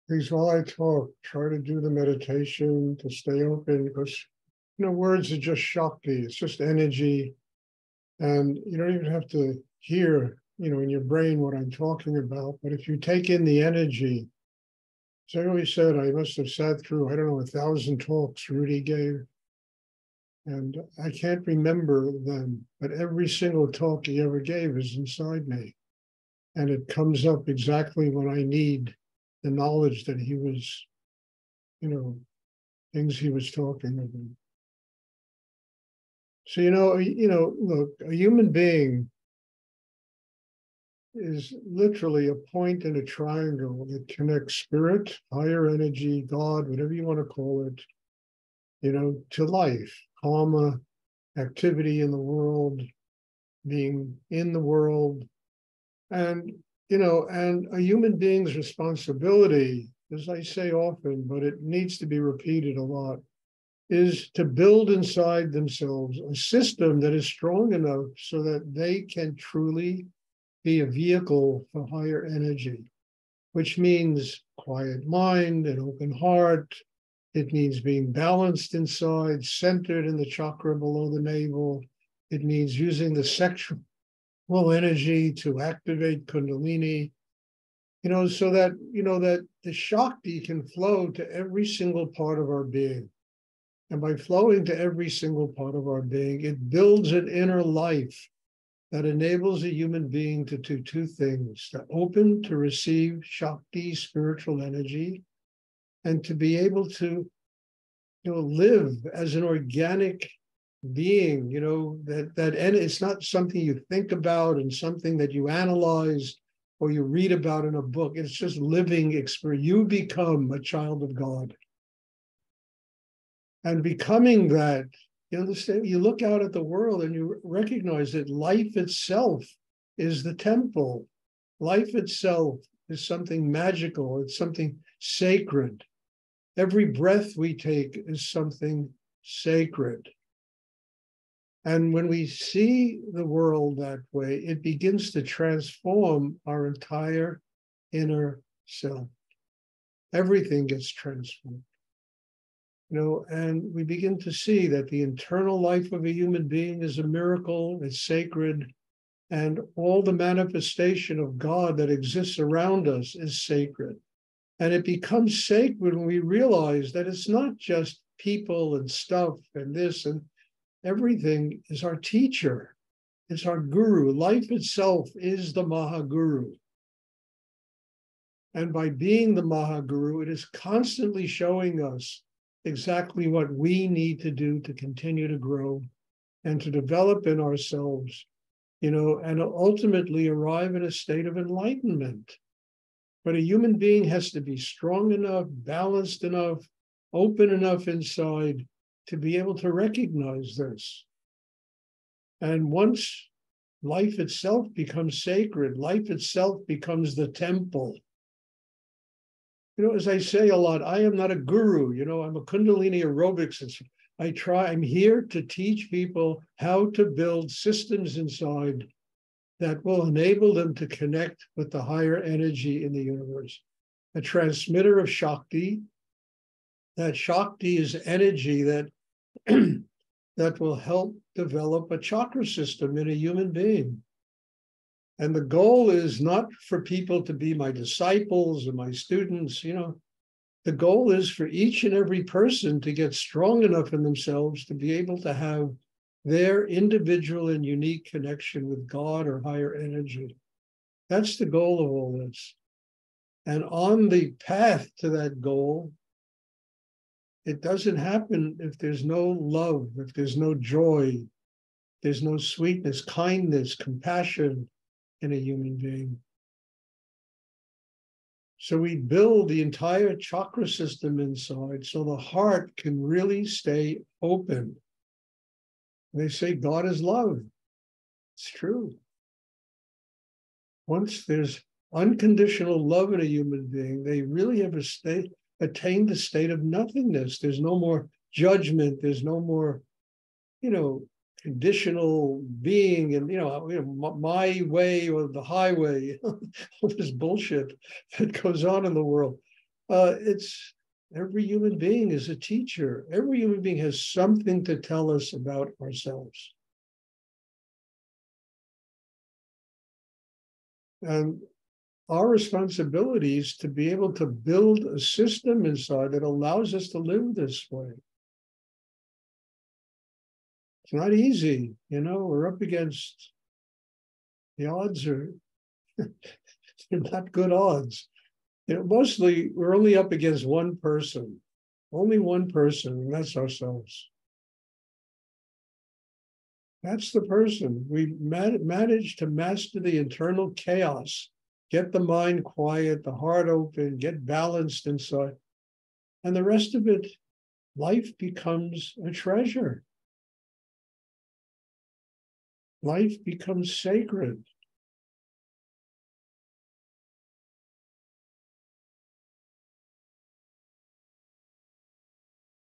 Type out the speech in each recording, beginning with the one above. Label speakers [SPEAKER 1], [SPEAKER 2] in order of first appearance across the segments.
[SPEAKER 1] Please, while I talk, try to do the meditation to stay open because, words are just Shakti. It's just energy. And you don't even have to hear, in your brain what I'm talking about. But if you take in the energy, as I always said, I must have sat through, 1,000 talks Rudy gave. And I can't remember them, but every single talk he ever gave is inside me. And it comes up exactly when I need the knowledge that he was, things he was talking about. So, look, a human being is literally a point in a triangle that connects spirit, higher energy, God, whatever you want to call it, to life, karma, activity in the world, being in the world. And, and a human being's responsibility, as I say often, but it needs to be repeated a lot, is to build inside themselves a system that is strong enough so that they can truly be a vehicle for higher energy, which means quiet mind, an open heart. It means being balanced inside, centered in the chakra below the navel. It means using the sexual energy to activate Kundalini, so that, that the Shakti can flow to every single part of our being. And by flowing to every single part of our being, it builds an inner life that enables a human being to do two things: to open to receive Shakti, spiritual energy, and to be able to, live as an organic being, and it's not something you think about and something that you analyze or you read about in a book. It's just living experience. You become a child of God. And becoming that, you understand, you look out at the world and you recognize that life itself is the temple. Life itself is something magical. It's something sacred. Every breath we take is something sacred. And when we see the world that way, it begins to transform our entire inner self. Everything gets transformed. And we begin to see that the internal life of a human being is a miracle, it's sacred, and all the manifestation of God that exists around us is sacred. And it becomes sacred when we realize that it's not just people and stuff and this and everything is our teacher. It's our guru. Life itself is the Mahaguru. And by being the Mahaguru, it is constantly showing us exactly what we need to do to continue to grow and to develop in ourselves, and ultimately arrive in a state of enlightenment. But a human being has to be strong enough, balanced enough, open enough inside to be able to recognize this. And once life itself becomes sacred, life itself becomes the temple. As I say a lot, I am not a guru. I'm a Kundalini aerobics. I'm here to teach people how to build systems inside that will enable them to connect with the higher energy in the universe. A transmitter of Shakti. That Shakti is energy that, that will help develop a chakra system in a human being. And the goal is not for people to be my disciples or my students, The goal is for each and every person to get strong enough in themselves to be able to have their individual and unique connection with God or higher energy. That's the goal of all this. And on the path to that goal, it doesn't happen if there's no love, if there's no joy, there's no sweetness, kindness, compassion in a human being. So we build the entire chakra system inside so the heart can really stay open. They say God is love. It's true. Once there's unconditional love in a human being, they really have attained the state of nothingness. There's no more judgment. There's no more, conditional being and, my way or the highway, all this bullshit that goes on in the world. It's every human being is a teacher. Every human being has something to tell us about ourselves. And our responsibility is to be able to build a system inside that allows us to live this way. It's not easy, we're up against, the odds are they're not good odds. Mostly we're only up against one person, and that's ourselves. That's the person. We managed to master the internal chaos, get the mind quiet, the heart open, get balanced inside. And the rest of it, life becomes a treasure. Life becomes sacred.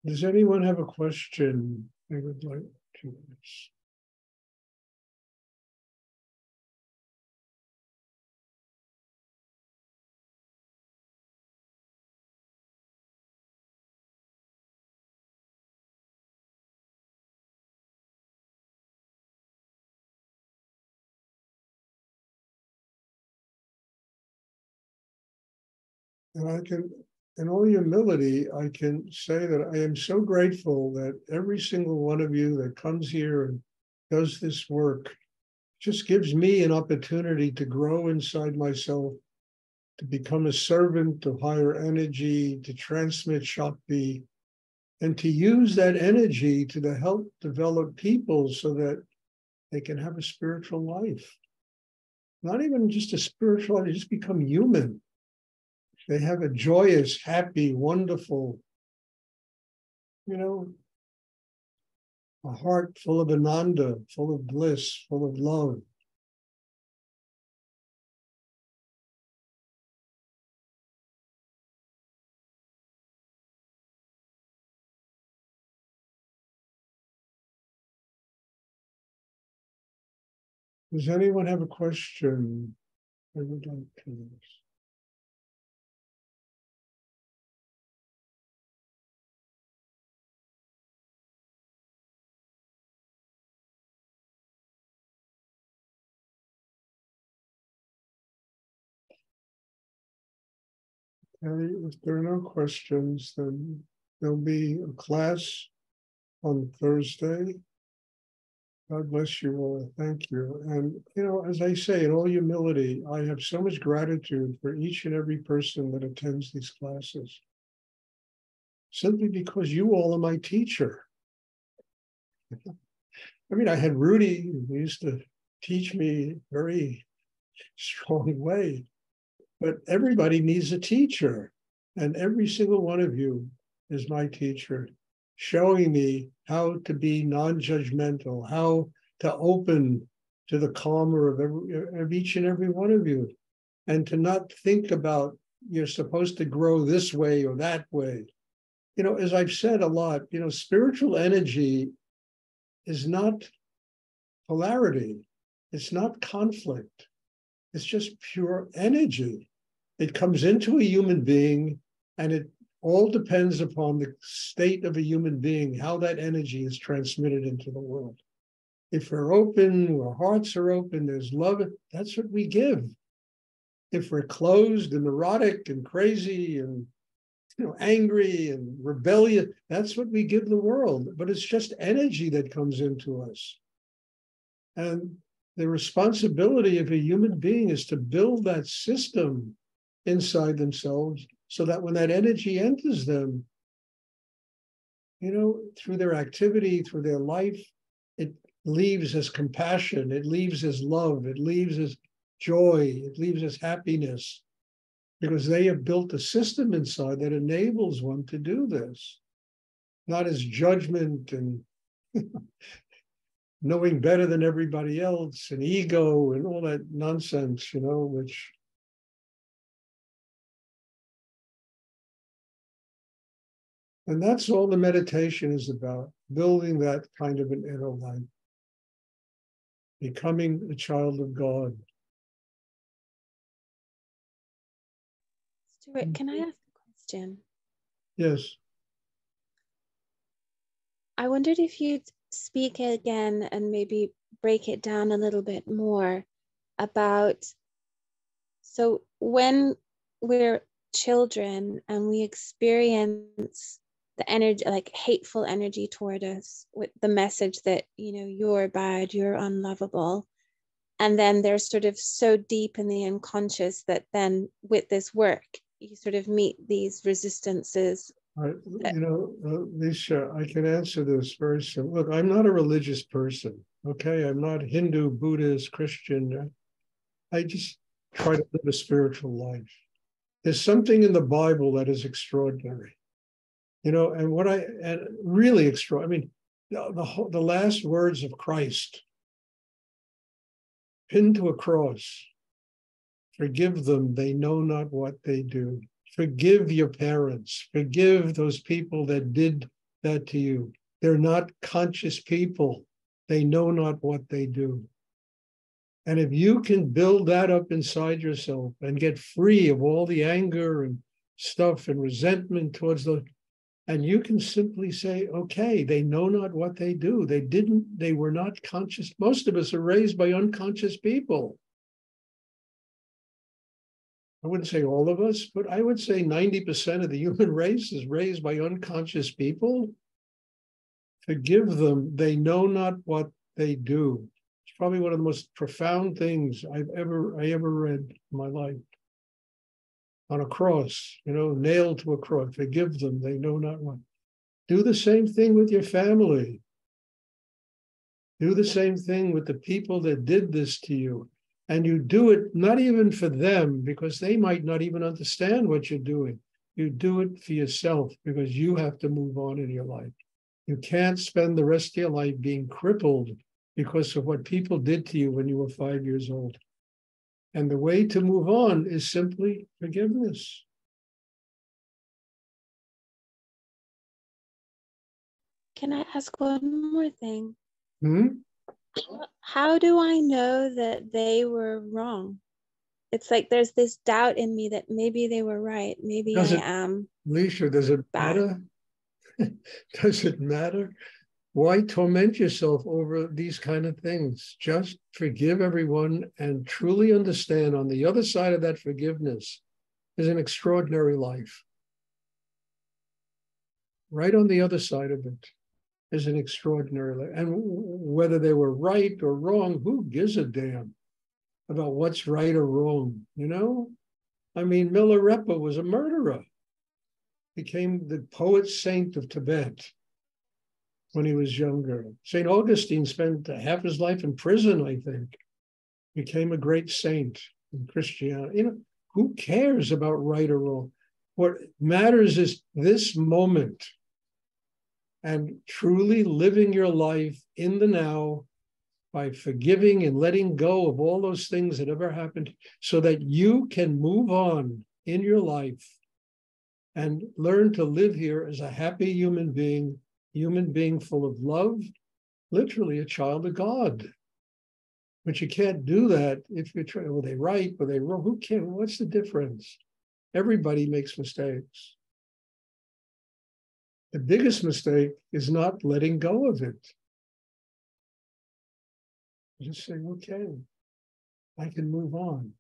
[SPEAKER 1] Does anyone have a question they would like to ask? And I can, in all humility, I can say that I am so grateful that every single one of you that comes here and does this work just gives me an opportunity to grow inside myself, to become a servant of higher energy, to transmit Shakti, and to use that energy to help develop people so that they can have a spiritual life. Not even just a spiritual life, they just become human. They have a joyous, happy, wonderful, a heart full of ananda, full of bliss, full of love. Does anyone have a question I would like to ask? If there are no questions, then there'll be a class on Thursday. God bless you all. Thank you. And, as I say, in all humility, I have so much gratitude for each and every person that attends these classes, simply because you all are my teacher. I had Rudy, who used to teach me very strong way, but everybody needs a teacher. And every single one of you is my teacher, showing me how to be non-judgmental, how to open to the karma of each and every one of you, and to not think about you're supposed to grow this way or that way. As I've said a lot, spiritual energy is not polarity. It's not conflict. It's just pure energy. It comes into a human being, and it all depends upon the state of a human being, how that energy is transmitted into the world. If we're open, our hearts are open, there's love, that's what we give. If we're closed and neurotic and crazy and angry and rebellious, that's what we give the world. But it's just energy that comes into us. And the responsibility of a human being is to build that system inside themselves so that when that energy enters them, through their activity, through their life, it leaves as compassion, it leaves as love, it leaves as joy, it leaves as happiness, because they have built a system inside that enables one to do this, not as judgment and knowing better than everybody else and ego and all that nonsense, which. And that's all the meditation is about, building that kind of an inner life. becoming a child of God.
[SPEAKER 2] Stuart, can I ask a question?
[SPEAKER 1] Yes.
[SPEAKER 2] I wondered if you'd speak again and maybe break it down a little bit more about, so when we're children and we experience the energy, like hateful energy toward us, with the message that, you know, you're bad, you're unlovable. And then they're sort of so deep in the unconscious that then with this work, you sort of meet these resistances.
[SPEAKER 1] Lisa, I can answer this very simple. Look, I'm not a religious person, okay? I'm not Hindu, Buddhist, Christian. I just try to live a spiritual life. There's something in the Bible that is extraordinary, and really extraordinary. I mean, the last words of Christ pinned to a cross: "Forgive them; they know not what they do." Forgive your parents. Forgive those people that did that to you. They're not conscious people. They know not what they do. And if you can build that up inside yourself and get free of all the anger and stuff and resentment towards and you can simply say, okay, they know not what they do. They were not conscious. Most of us are raised by unconscious people. I wouldn't say all of us, but I would say 90% of the human race is raised by unconscious people. Forgive them. They know not what they do. It's probably one of the most profound things I ever read in my life. On a cross, nailed to a cross. Forgive them. They know not what. Do the same thing with your family. Do the same thing with the people that did this to you. And you do it not even for them, because they might not even understand what you're doing. You do it for yourself because you have to move on in your life. You can't spend the rest of your life being crippled because of what people did to you when you were 5 years old. And the way to move on is simply forgiveness.
[SPEAKER 2] Can I ask one more thing?
[SPEAKER 1] Hmm?
[SPEAKER 2] How do I know that they were wrong? It's like there's this doubt in me that maybe they were right. Maybe I am.
[SPEAKER 1] Leisha, does it matter? Does it matter? Why torment yourself over these kind of things? Just forgive everyone and truly understand on the other side of that forgiveness is an extraordinary life. Right on the other side of it is an extraordinary life. And whether they were right or wrong, who gives a damn about what's right or wrong, I mean, Milarepa was a murderer, became the poet saint of Tibet when he was younger. St. Augustine spent half his life in prison, I think, became a great saint in Christianity. Who cares about right or wrong? What matters is this moment and truly living your life in the now by forgiving and letting go of all those things that ever happened so that you can move on in your life and learn to live here as a happy human being full of love, literally a child of God. But you can't do that if you're trying, were they right, were they wrong? Who cares? What's the difference? Everybody makes mistakes. The biggest mistake is not letting go of it. Just say, okay, I can move on.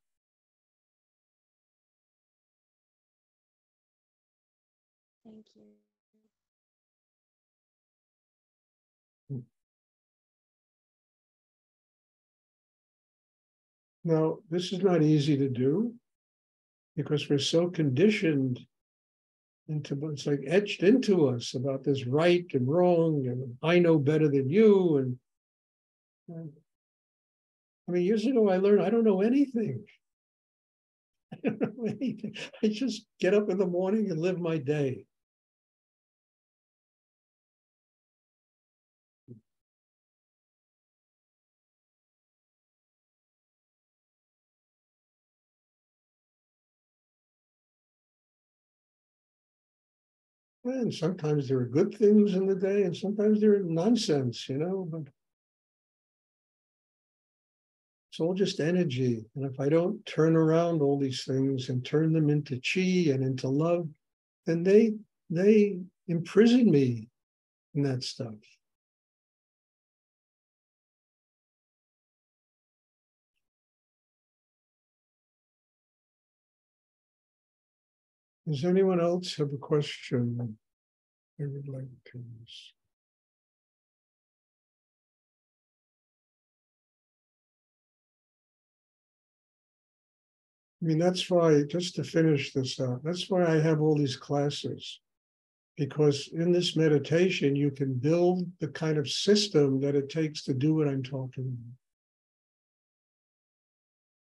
[SPEAKER 2] Thank you.
[SPEAKER 1] Now, this is not easy to do because we're so conditioned into, it's like etched into us about this right and wrong, and I know better than you. And I mean, years ago, I learned I don't know anything. I don't know anything. I just get up in the morning and live my day. And sometimes there are good things in the day, and sometimes there are nonsense, but It's all just energy. And if I don't turn around all these things and turn them into chi and into love, then they imprison me in that stuff. Does anyone else have a question they would like to ask? I mean, that's why, just to finish this out, that's why I have all these classes. Because in this meditation, you can build the kind of system that it takes to do what I'm talking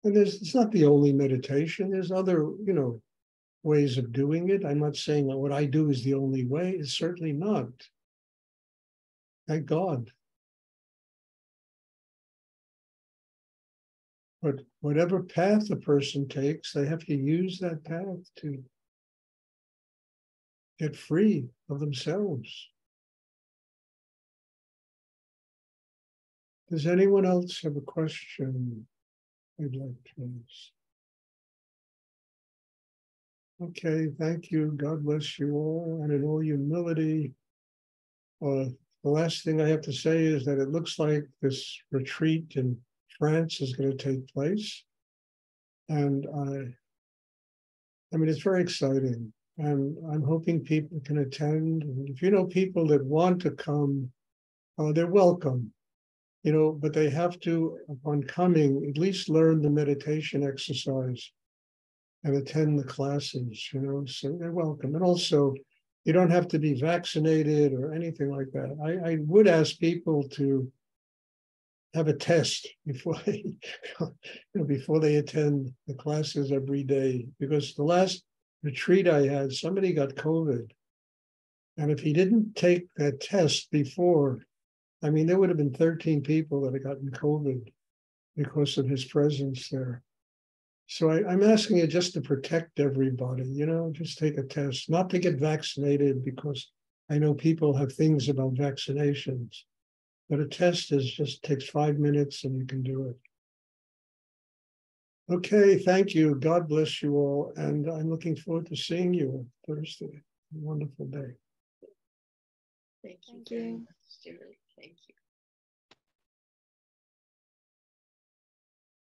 [SPEAKER 1] about. And it's not the only meditation. There's other, ways of doing it. I'm not saying that what I do is the only way. It's certainly not. Thank God. But whatever path a person takes, they have to use that path to get free of themselves. Does anyone else have a question they'd like to ask? Okay, thank you. God bless you all. And in all humility, the last thing I have to say is that it looks like this retreat in France is going to take place. And I mean, it's very exciting. And I'm hoping people can attend. And if you know people that want to come, they're welcome. But they have to, upon coming, at least learn the meditation exercise and attend the classes, so they're welcome. And also, you don't have to be vaccinated or anything like that. I would ask people to have a test before they attend the classes every day, because the last retreat I had, somebody got COVID. And if he didn't take that test before, I mean, there would have been 13 people that had gotten COVID because of his presence there. So I'm asking you just to protect everybody, just take a test, not to get vaccinated, because I know people have things about vaccinations, but a test just takes 5 minutes and you can do it. Okay, thank you. God bless you all. And I'm looking forward to seeing you on Thursday. A wonderful day.
[SPEAKER 3] Thank you very much, Stuart. Thank you.